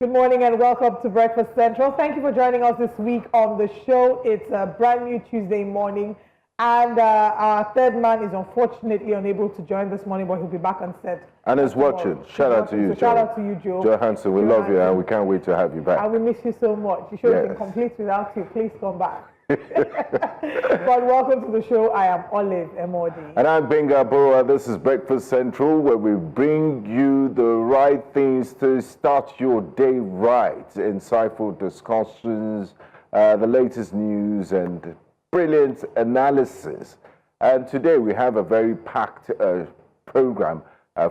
Good morning and welcome to Breakfast Central. Thank you for joining us this week on the show. It's a brand new Tuesday morning, and our third man is unfortunately unable to join this morning, but he'll be back on set. And is watching. Shout out to you, Joe. Shout out to you, Joe. Joe Hansen, we love you and we can't wait to have you back. And we miss you so much. You should have been complete without you. Please come back. But welcome to the show. I am Olive Emodi. And I'm Gbenga. This is Breakfast Central, where we bring you the right things to start your day right. Insightful discussions, the latest news, and brilliant analysis. And today we have a very packed program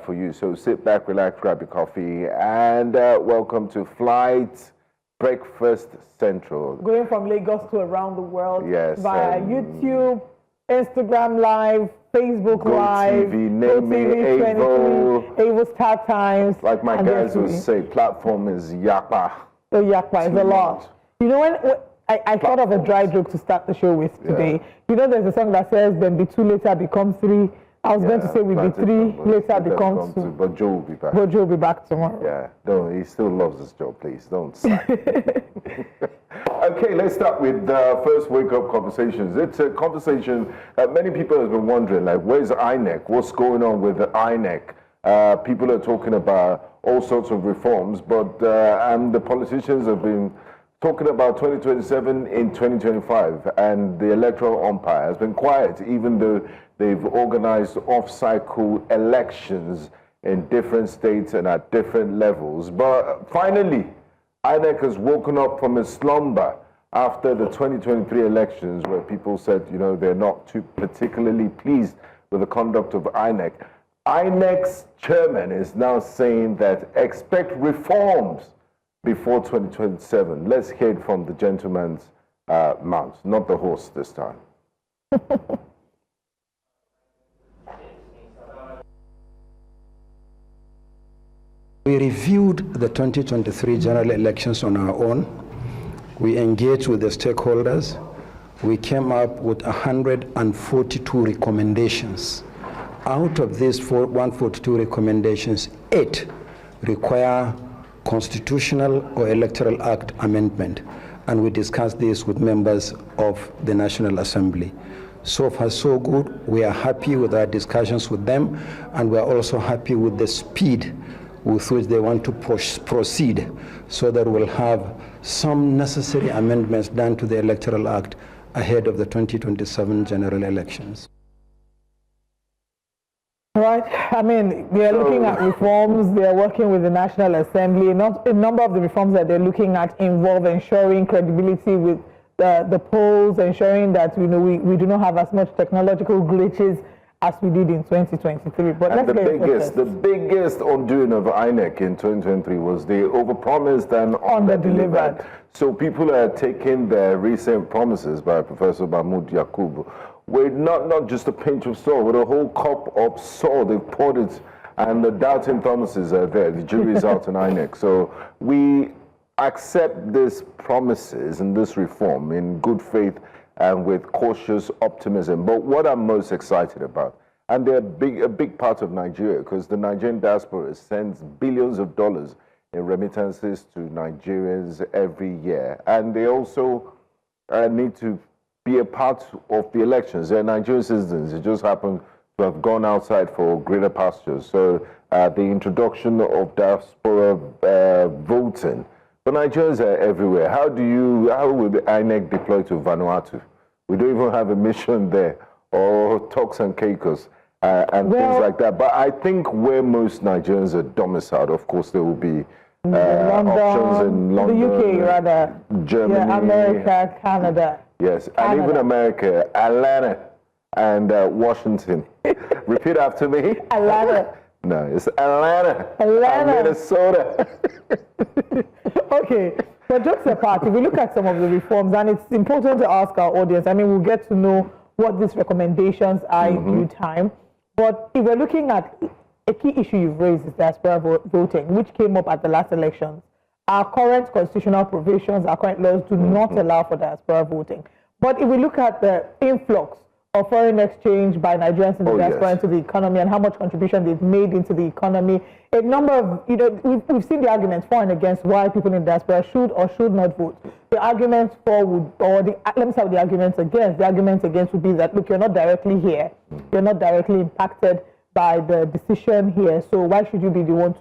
for you. So sit back, relax, grab your coffee, and welcome to Flight Breakfast Central. Going from Lagos to around the world. Yes. Via YouTube, Instagram Live, Facebook Live, TV, Avo Star Times. Like my guys would say, platform is Yakpa. The Yakpa is a lot. You know, when I thought of a dry joke to start the show with today. Yeah. You know, there's a song that says, then be two later become three. I was going to say we'll be three, later become two. But Joe will be back. But Joe will be back tomorrow. Yeah, no, he still loves his job, please. Don't sack him. Okay, let's start with the first wake-up conversations. It's a conversation that many people have been wondering, like, where's INEC? What's going on with the INEC? People are talking about all sorts of reforms, but and the politicians have been talking about 2027 in 2025, and the electoral umpire has been quiet, even though they've organized off-cycle elections in different states and at different levels. But finally, INEC has woken up from a slumber after the 2023 elections, where people said, you know, they're not too particularly pleased with the conduct of INEC. INEC's chairman is now saying that expect reforms before 2027. Let's hear it from the gentleman's mouth, not the horse this time. We reviewed the 2023 general elections on our own. We engaged with the stakeholders. We came up with 142 recommendations. Out of these 142 recommendations, 8 require constitutional or electoral act amendment. And we discussed this with members of the National Assembly. So far, so good. We are happy with our discussions with them, and we are also happy with the speed with which they want to proceed, so that we'll have some necessary amendments done to the Electoral Act ahead of the 2027 general elections. Right. I mean, they are looking at reforms. They are working with the National Assembly. A number of the reforms that they're looking at involve ensuring credibility with the polls, ensuring that we do not have as much technological glitches as we did in 2023. But and the biggest undoing of INEC in 2023 was they overpromised and underdelivered. So people are taking their recent promises by Professor Mahmood Yakubu with not just a pinch of salt, with a whole cup of salt. They've poured it, and the doubting Thomases are there. The jury's out in INEC. So we accept these promises and this reform in good faith and with cautious optimism. But what I'm most excited about, and they're a big part of Nigeria, because the Nigerian diaspora sends billions of dollars in remittances to Nigerians every year. And they also need to be a part of the elections. They're Nigerian citizens. It just happened to have gone outside for greater pastures. So the introduction of diaspora voting. But Nigerians are everywhere. How will the INEC deploy to Vanuatu? We don't even have a mission there, or Turks and Caicos and things like that. But I think where most Nigerians are domiciled, of course, there will be options in London, the UK rather, Germany, America, Canada. Yes, and even America, Atlanta and Washington. Repeat after me. Atlanta. No, it's Atlanta. Atlanta. And Minnesota. Okay, but jokes apart, if we look at some of the reforms, and it's important to ask our audience, I mean, we'll get to know what these recommendations are in due time, but if we're looking at a key issue you've raised is diaspora voting, which came up at the last elections. Our current constitutional provisions, our current laws do not allow for diaspora voting. But if we look at the influx of foreign exchange by Nigerians in the diaspora yes. into the economy and how much contribution they've made into the economy. A number of, we've seen the arguments for and against why people in the diaspora should or should not vote. The arguments for would, or the, let me start with the arguments against. The arguments against would be that, look, you're not directly here. You're not directly impacted by the decision here. So why should you be the one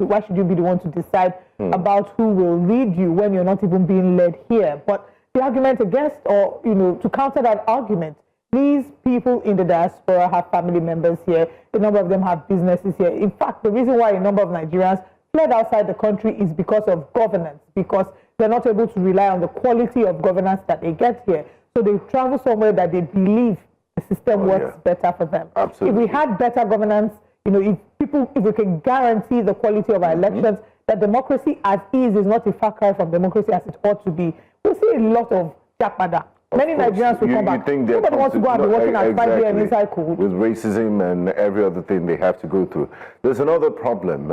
to decide about who will lead you when you're not even being led here? But the argument against, or to counter that argument, these people in the diaspora have family members here. A number of them have businesses here. In fact, the reason why a number of Nigerians fled outside the country is because of governance, because they're not able to rely on the quality of governance that they get here. So they travel somewhere that they believe the system works better for them. Absolutely. If we had better governance, if we can guarantee the quality of our elections, that democracy as is not a far cry from democracy as it ought to be, we'll see a lot of japada. Many Nigerians will come back. Nobody wants to go and be working at 5 a.m. inside code. With racism and every other thing they have to go through. There's another problem,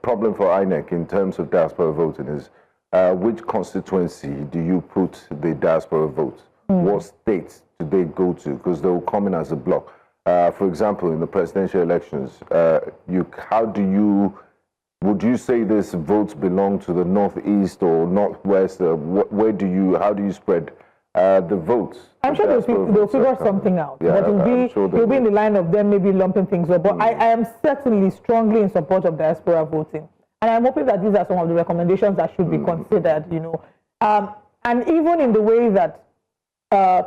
problem for INEC in terms of diaspora voting is which constituency do you put the diaspora votes? What states do they go to? Because they will come in as a block. For example, in the presidential elections, would you say these votes belong to the northeast or northwest? How do you spread the votes? I'm sure they'll figure something out. Yeah, but it'll be in the line of them maybe lumping things up. But I am certainly strongly in support of diaspora voting. And I'm hoping that these are some of the recommendations that should be considered, and even in the way that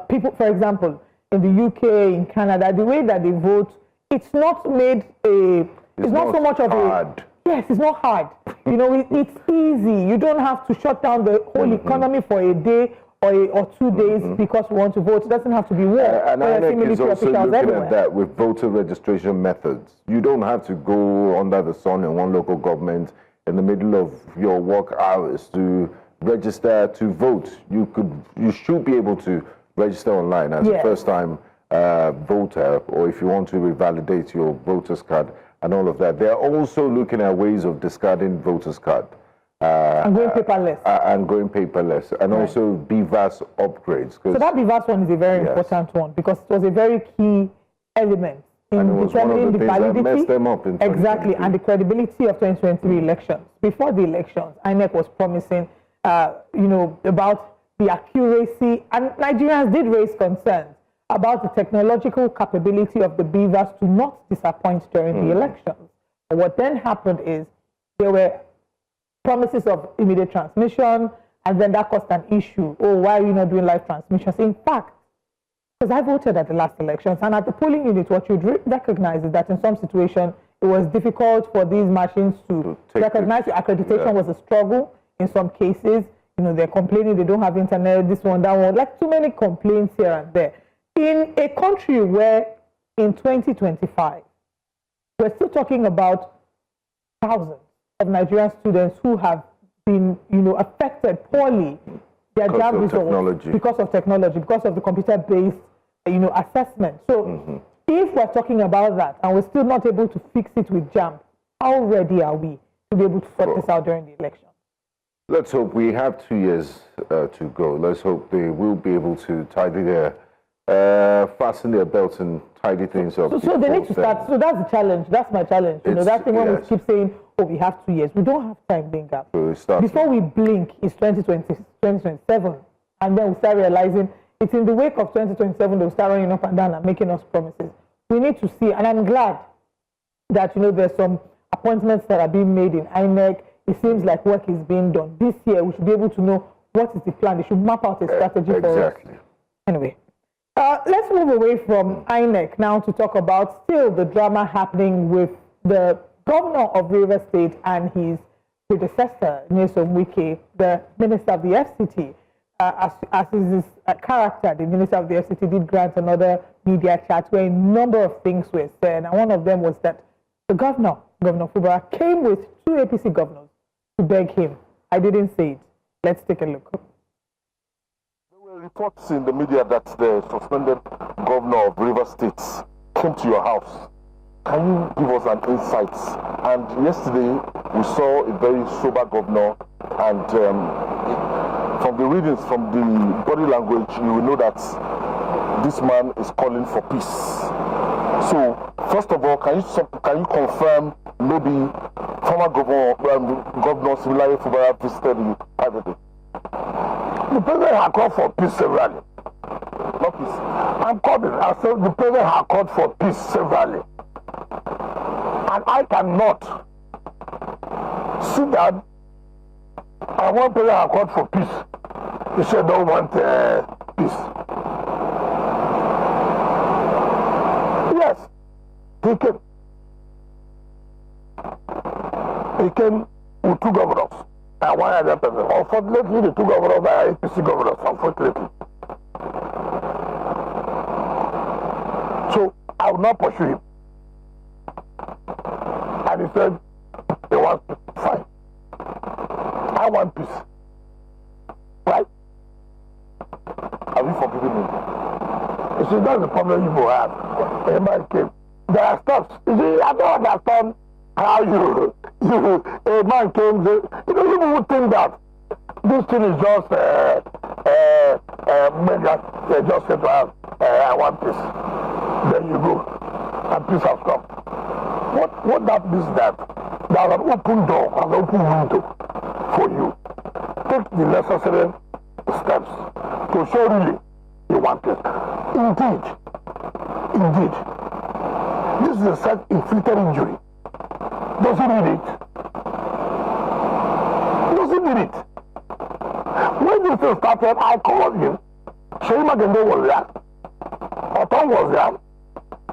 people, for example, in the UK, in Canada, the way that they vote, it's not made it's not so much of hard. Yes, it's not hard. It's easy. You don't have to shut down the whole economy for a day or 2 days because we want to vote. It doesn't have to be war. And INEC is also looking at that with voter registration methods. You don't have to go under the sun in one local government in the middle of your work hours to register to vote. You should be able to register online as a first-time voter, or if you want to revalidate your voter's card and all of that. They're also looking at ways of discarding voter's card. And going paperless. And also BVAS upgrades. So that BVAS one is a very important one because it was a very key element in determining the validity. That messed them up in exactly, and the credibility of 2023 elections. Before the elections, INEC was promising, about the accuracy, and Nigerians did raise concerns about the technological capability of the BVAS to not disappoint during the elections. But what then happened is there were promises of immediate transmission, and then that caused an issue. Oh, why are you not doing live transmissions? In fact, because I voted at the last elections, and at the polling unit, what you'd recognize is that in some situations, it was difficult for these machines to recognize your accreditation was a struggle in some cases. They're complaining they don't have internet, this one, that one, like too many complaints here and there. In a country where in 2025, we're still talking about thousands of Nigerian students who have been, affected poorly, their job results because of technology, because of the computer-based, assessment. So if we're talking about that and we're still not able to fix it with JAMB, how ready are we to be able to sort this out during the election? Let's hope. We have 2 years to go. Let's hope they will be able to fasten their belts and tidy things up. So they need to start. So that's the challenge. That's my challenge. That thing when we keep saying, oh, we have 2 years. We don't have time, Gbenga. So before we blink, it's 2027. And then we start realizing it's in the wake of 2027 they'll start running up and down and making us promises. We need to see, and I'm glad that, there's some appointments that are being made in INEC. It seems like work is being done. This year, we should be able to know what is the plan. They should map out a strategy for us. Anyway, let's move away from INEC now to talk about still the drama happening with the governor of Rivers State and his predecessor, Nyesom Wike, the minister of the FCT. As is his character, the minister of the FCT did grant another media chat where a number of things were said. And one of them was that the Governor Fubara, came with 2 APC governors to beg him. I didn't say it. Let's take a look. There were reports in the media that the suspended governor of Rivers State came to your house. Can you give us an insight? And yesterday, we saw a very sober governor, and from the readings, from the body language, you will know that this man is calling for peace. So, first of all, can you confirm maybe former Governor Sim Fubara visited you privately? The president has called for peace severally. Not peace. I'm calling. I said the president has called for peace severally. And I cannot see that. And one president has called for peace. He said don't want peace. Yes, he came. He came with two governors and one other person. Unfortunately, the two governors are APC governors, unfortunately. So I will not pursue him. And he said, he wants peace. Fine. I want peace. Right? Have you forgiven me? You see, that's the problem you will have. A man came. There are steps. You see, I don't understand how a man came. You would think that this thing is just they just say to us, I want peace. Then you go, and peace has come. What that means that there's an open door, an open window for you. Take the necessary steps to show really you want peace. Indeed, this is a self-inflicted injury. Doesn't need it. Doesn't need it. When this thing started, I called him. Sheyi Makinde was there. Oton was there.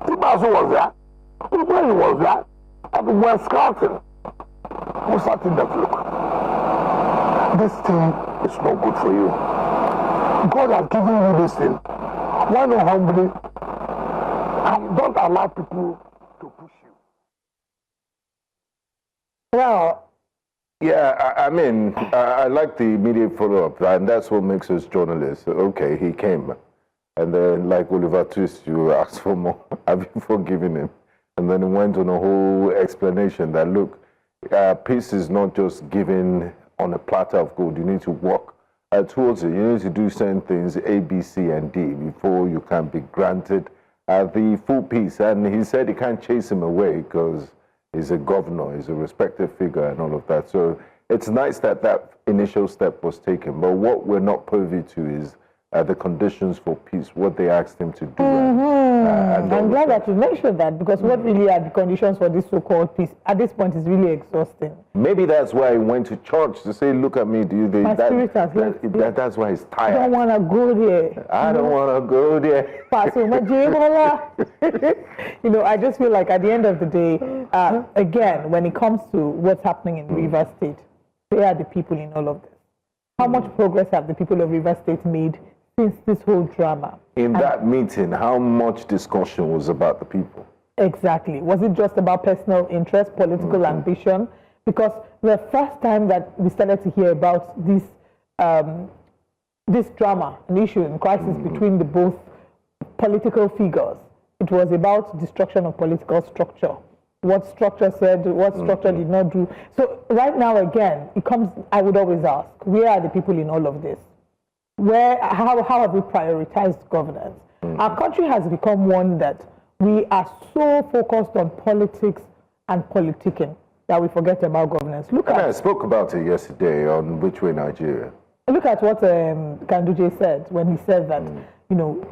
Ibazu was there. When was there, and we were scouting. We started that look. This thing is not good for you. God has given you this thing. Why not humbly? And don't allow people to push you. Well, yeah, I mean, I like the immediate follow-up, and that's what makes us journalists. Okay, he came, and then, like Oliver Twist, you asked for more. Have you forgiven him? And then it went on a whole explanation that, look, peace is not just given on a platter of gold. You need to work towards it. You need to do certain things, A, B, C, and D, before you can be granted the full peace. And he said he can't chase him away because he's a governor, he's a respected figure and all of that. So it's nice that that initial step was taken. But what we're not privy to is the conditions for peace, what they asked him to do. And I'm glad that you mentioned that, because what really are the conditions for this so-called peace at this point is really exhausting. Maybe that's why he went to church to say, look at me, that's why he's tired. I don't want to go there. I don't want to go there. I just feel like at the end of the day, again, when it comes to what's happening in Rivers State, they are the people in all of this. How much progress have the people of Rivers State made since this whole drama? In that meeting, how much discussion was about the people? Exactly. Was it just about personal interest, political ambition? Because the first time that we started to hear about this this drama, an issue and crisis between the both political figures, it was about destruction of political structure. What structure said, what structure did not do. So right now, again, it comes, I would always ask, where are the people in all of this? How have we prioritized governance? Our country has become one that we are so focused on politics and politicking that we forget about governance. I spoke about it yesterday on Which Way Nigeria. Look at what Kanduje said when he said that,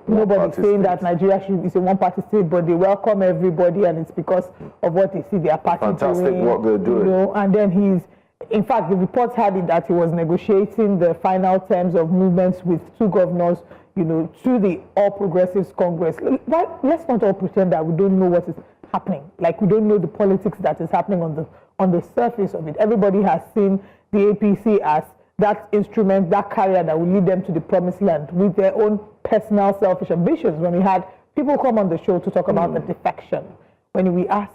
nobody's saying that Nigeria is a one-party state, but they welcome everybody, and it's because of what they see their party doing. Fantastic what they're doing. And then in fact, the reports had it that he was negotiating the final terms of movements with two governors, to the All Progressives Congress. Let's not all pretend that we don't know what is happening. Like, we don't know the politics that is happening on the surface of it. Everybody has seen the APC as that instrument, that carrier that will lead them to the promised land with their own personal selfish ambitions. When we had people come on the show to talk about the defection, when we ask,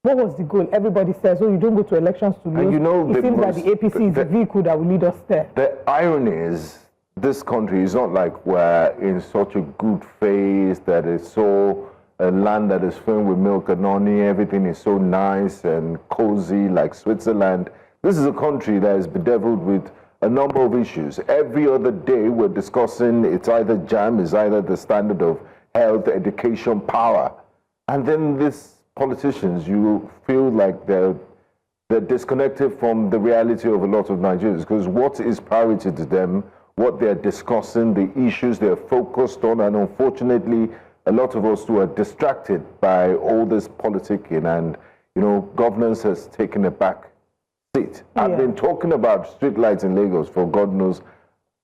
what was the goal? Everybody says, you don't go to elections to lose. It seems that the APC is the vehicle that will lead us there. The irony is, this country is not like we're in such a good phase that it's so a land that is filled with milk and honey, everything is so nice and cozy like Switzerland. This is a country that is bedeviled with a number of issues. Every other day we're discussing, it's either JAM, it's either the standard of health, education, power. And then these politicians, you feel like they're disconnected from the reality of a lot of Nigerians, because what is priority to them, what they're discussing, the issues they're focused on, and unfortunately, a lot of us who are distracted by all this politicking, and governance has taken a back seat. Yeah. I've been talking about street lights in Lagos for God knows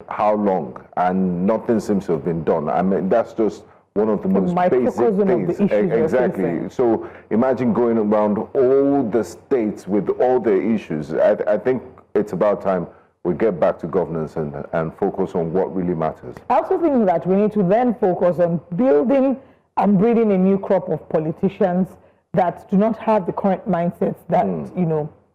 how long, and nothing seems to have been done. I mean, that's just one of the most basic things. Exactly. So imagine going around all the states with all the issues. I think it's about time we get back to governance and focus on what really matters. I also think that we need to then focus on building and breeding a new crop of politicians that do not have the current mindsets that,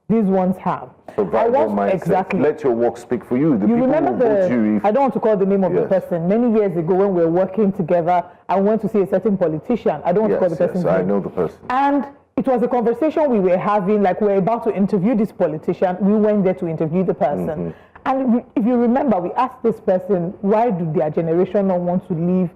these ones have. Survival mindset. Exactly. Let your work speak for you. The people remember will vote you. I don't want to call the name of the person. Many years ago when we were working together, I went to see a certain politician. I don't want to call the person's name. I know the person. And it was a conversation we were having, like we're about to interview this politician. We went there to interview the person. And if you remember, we asked this person, why do their generation not want to leave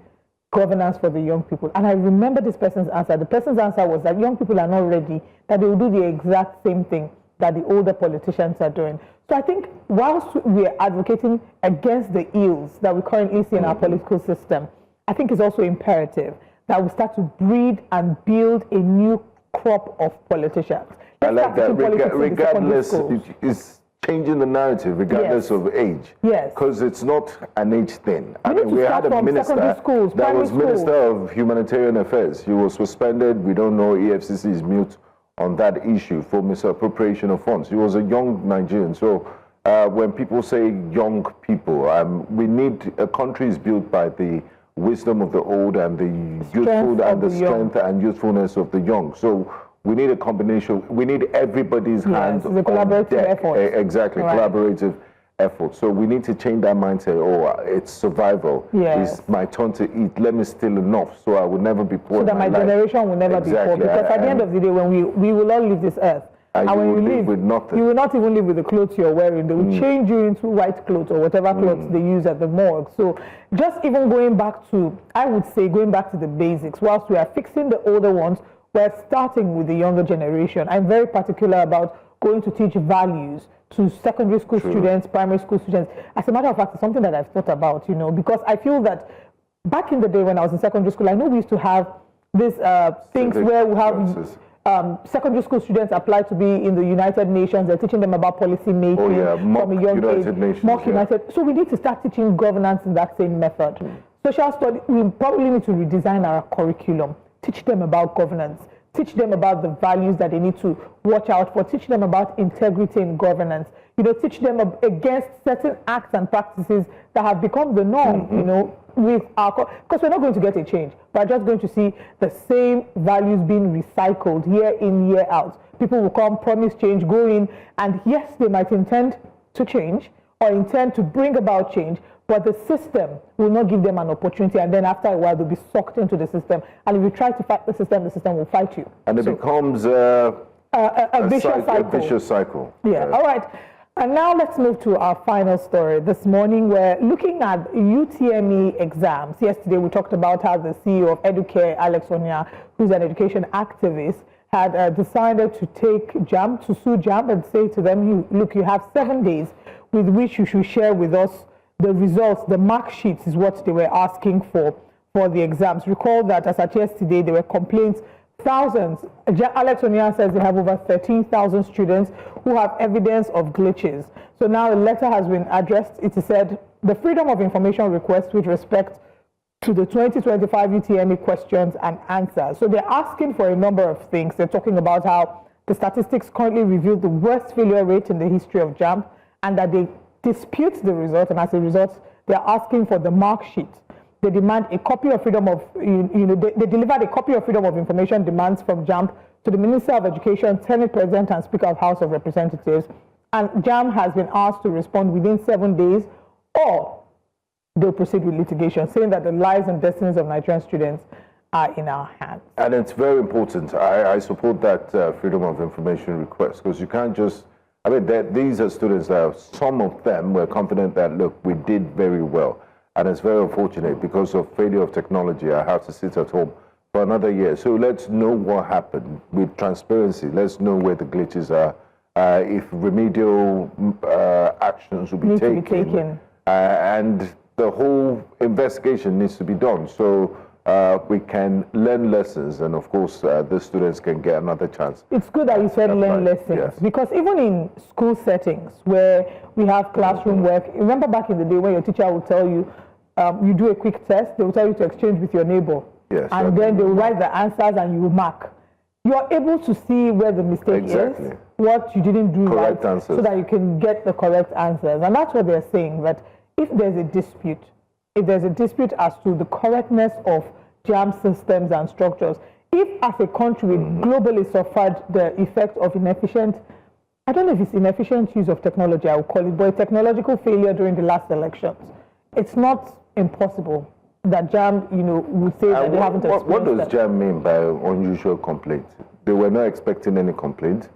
governance for the young people? And I remember this person's answer. The person's answer was that young people are not ready, that they will do the exact same thing that the older politicians are doing. So I think whilst we are advocating against the ills that we currently see in our political system, I think it's also imperative that we start to breed and build a new crop of politicians. I like that, regardless, it's changing the narrative regardless of age. Yes. Because it's not an age thing. I mean, we had a minister that was Minister of Humanitarian Affairs. He was suspended. We don't know, EFCC is mute on that issue for misappropriation of funds. He was a young Nigerian. So when people say young people, we need a country is built by the wisdom of the old and the youthful and the strength and youthfulness of the young. So we need a combination. We need everybody's hands on deck. Collaborative effort. Exactly, right. Collaborative effort. So we need to change that mindset. Oh, it's survival. Yes. It's my turn to eat. Let me steal enough so I will never be poor. So that my generation will never be poor. Because at the end of the day, when we will all leave this earth, and when you live with nothing, you will not even live with the clothes you're wearing. They will change you into white clothes or whatever clothes they use at the morgue. So just even going back to, I would say, going back to the basics, whilst we are fixing the older ones, we're starting with the younger generation. I'm very particular about going to teach values to secondary school students, primary school students. As a matter of fact, it's something that I've thought about, because I feel that back in the day when I was in secondary school, I know we used to have these things where we have secondary school students apply to be in the United Nations. They're teaching them about policy making from a young age. Mock United. So we need to start teaching governance in that same method. Social studies, we probably need to redesign our curriculum. Teach them about governance. Teach them about the values that they need to watch out for. Teach them about integrity in governance. Teach them against certain acts and practices that have become the norm, with our, because we're not going to get a change. We're just going to see the same values being recycled year in, year out. People will come, promise change, go in, and yes, they might intend to change or intend to bring about change, but the system will not give them an opportunity, and then after a while they'll be sucked into the system. And if you try to fight the system will fight you. And it becomes a vicious cycle. Yeah. All right. And now let's move to our final story. This morning we're looking at UTME exams. Yesterday we talked about how the CEO of Educare, Alex Onya, who's an education activist, had decided to take JAMB, to sue JAMB and say to them, look, you have 7 days with which you should share with us the results. The mark sheets is what they were asking for the exams. Recall that as at yesterday, there were complaints, thousands. Alex Onya says they have over 13,000 students who have evidence of glitches. So now a letter has been addressed. It is said the Freedom of Information request with respect to the 2025 UTME questions and answers. So they're asking for a number of things. They're talking about how the statistics currently reveal the worst failure rate in the history of JAMB, and that they dispute the result, and as a result, they're asking for the mark sheet. They demand a copy of freedom of, they delivered a copy of Freedom of Information demands from JAMB to the Minister of Education, Senate President, and Speaker of House of Representatives. And JAMB has been asked to respond within 7 days, or they'll proceed with litigation, saying that the lives and destinies of Nigerian students are in our hands. And it's very important. I support that Freedom of Information request, because you can't just, these are students that some of them were confident that, look, we did very well. And it's very unfortunate because of failure of technology. I have to sit at home for another year. So let's know what happened with transparency. Let's know where the glitches are. If remedial actions will be taken. And the whole investigation needs to be done. So we can learn lessons, and of course the students can get another chance. It's good that you said learn lessons, yes. Because even in school settings where we have classroom work, remember back in the day when your teacher would tell you, you do a quick test, they will tell you to exchange with your neighbor. Yes, and then they will write the answers and you will mark. You are able to see where the mistake is, what you didn't do right, answers. So that you can get the correct answers. And that's what they're saying, that if there's a dispute as to the correctness of JAMB systems and structures, if as a country we globally suffered the effect of inefficient, I don't know if it's inefficient use of technology, I would call it, but a technological failure during the last elections, it's not impossible that JAMB, would say that they haven't experienced. What does JAMB mean by unusual complaints? They were not expecting any complaints?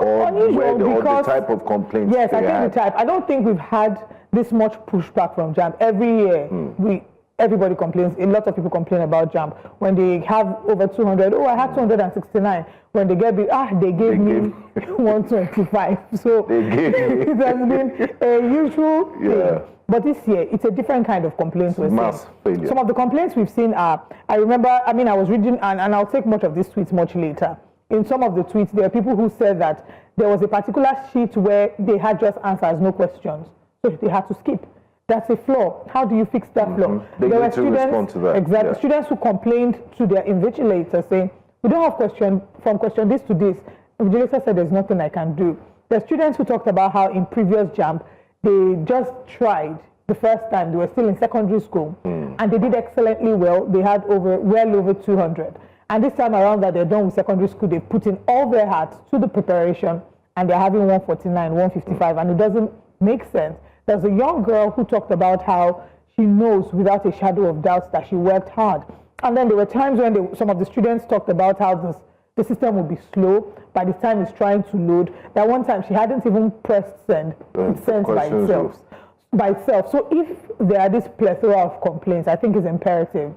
Or the type of complaints? Yes, I think the type. I don't think we've had this much pushback from JAMB. Every year, everybody complains. A lot of people complain about JAMB. When they have over 200, I had 269. When they get big, they gave me 125. So it has been a usual thing. But this year, it's a different kind of complaints we're seeing. Failure. Some of the complaints we've seen are, I remember, I was reading, and I'll take much of these tweets much later. In some of the tweets, there are people who said that there was a particular sheet where they had just answers, no questions. So they had to skip. That's a flaw. How do you fix that flaw? There were students, respond to that. Exactly. Yeah. Students who complained to their invigilator saying, we don't have question, from question this to this. Invigilator said there's nothing I can do. There are students who talked about how in previous JAMB, they just tried the first time. They were still in secondary school, and they did excellently well. They had well over 200. And this time around that they're done with secondary school, they put in all their hearts to the preparation, and they're having 149, 155, and it doesn't make sense. There's a young girl who talked about how she knows without a shadow of doubt that she worked hard. And then there were times when some of the students talked about how the system would be slow by the time it's trying to load. That one time she hadn't even pressed send. It sends by itself. So if there are this plethora of complaints, I think it's imperative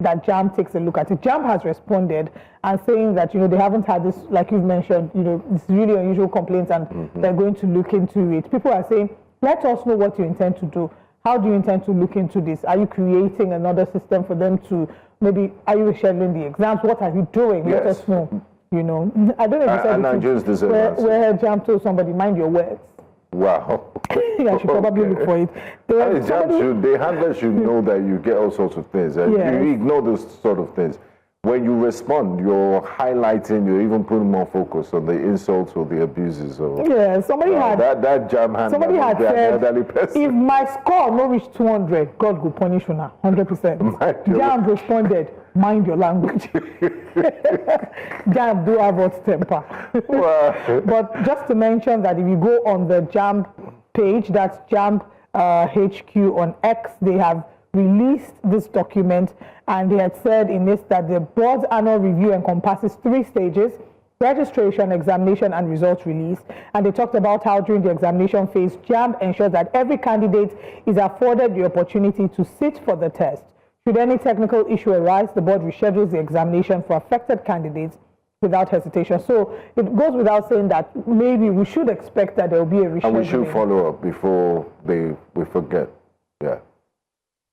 that JAMB takes a look at it. JAMB has responded and saying that, they haven't had this, like you've mentioned, this really unusual complaints, and they're going to look into it. People are saying, let us know what you intend to do. How do you intend to look into this? Are you creating another system for them to, maybe, are you rescheduling the exams? What are you doing? Yes. Let us know. I don't know if you said where JAMB told somebody, mind your words. Wow. I should probably look for it. The handlers should know that you get all sorts of things. And you ignore those sort of things. When you respond, you're highlighting, you're even putting more focus on the insults or the abuses. Somebody had that JAMB handler. Somebody had said, if my score no reach 200, God will punish you now, 100%. JAMB responded, mind your language. JAMB do have hot temper. But just to mention that if you go on the JAMB page, that's JAMB HQ on X, they have released this document, and they had said in this that the board's annual review encompasses 3 stages: registration, examination, and results release. And they talked about how during the examination phase, JAMB ensures that every candidate is afforded the opportunity to sit for the test. Should any technical issue arise, the board reschedules the examination for affected candidates without hesitation. So it goes without saying that maybe we should expect that there will be a rescheduling. And we should follow up before we forget. Yeah.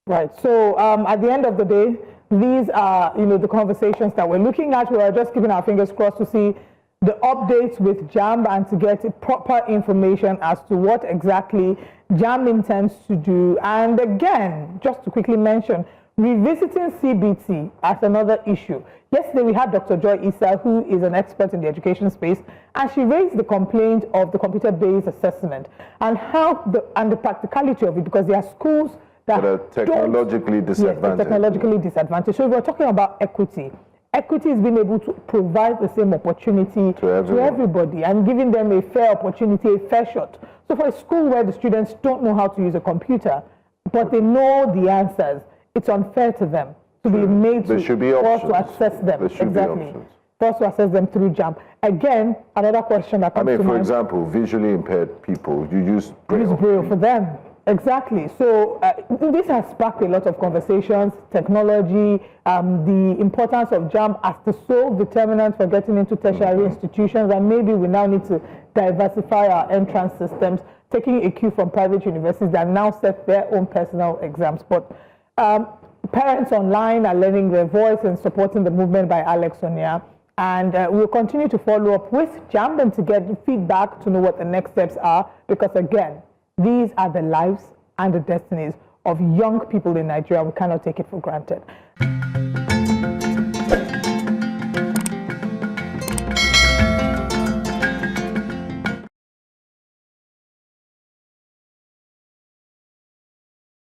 Right. So at the end of the day, these are, the conversations that we're looking at. We are just keeping our fingers crossed to see the updates with JAMB and to get proper information as to what exactly JAMB intends to do. And again, just to quickly mention, revisiting CBT as another issue. Yesterday, we had Dr. Joy Issa, who is an expert in the education space, and she raised the complaint of the computer-based assessment and the practicality of it, because there are schools that are technologically disadvantaged. Yes, technologically disadvantaged. So we're talking about equity. Equity is being able to provide the same opportunity to everybody and giving them a fair opportunity, a fair shot. So for a school where the students don't know how to use a computer, but they know the answers, it's unfair to them to be made to force to access them. Exactly. Force to access them through JAMB. Again, another question that comes to mind. For example, visually impaired people, you use Braille. Use Braille for them. Exactly. So this has sparked a lot of conversations, technology, the importance of JAMB as the sole determinant for getting into tertiary institutions, and maybe we now need to diversify our entrance systems, taking a cue from private universities that now set their own personal exams. But parents online are lending their voice and supporting the movement by Alex Onia. And we'll continue to follow up with JAMB and to get feedback to know what the next steps are, because again, these are the lives and the destinies of young people in Nigeria. We cannot take it for granted.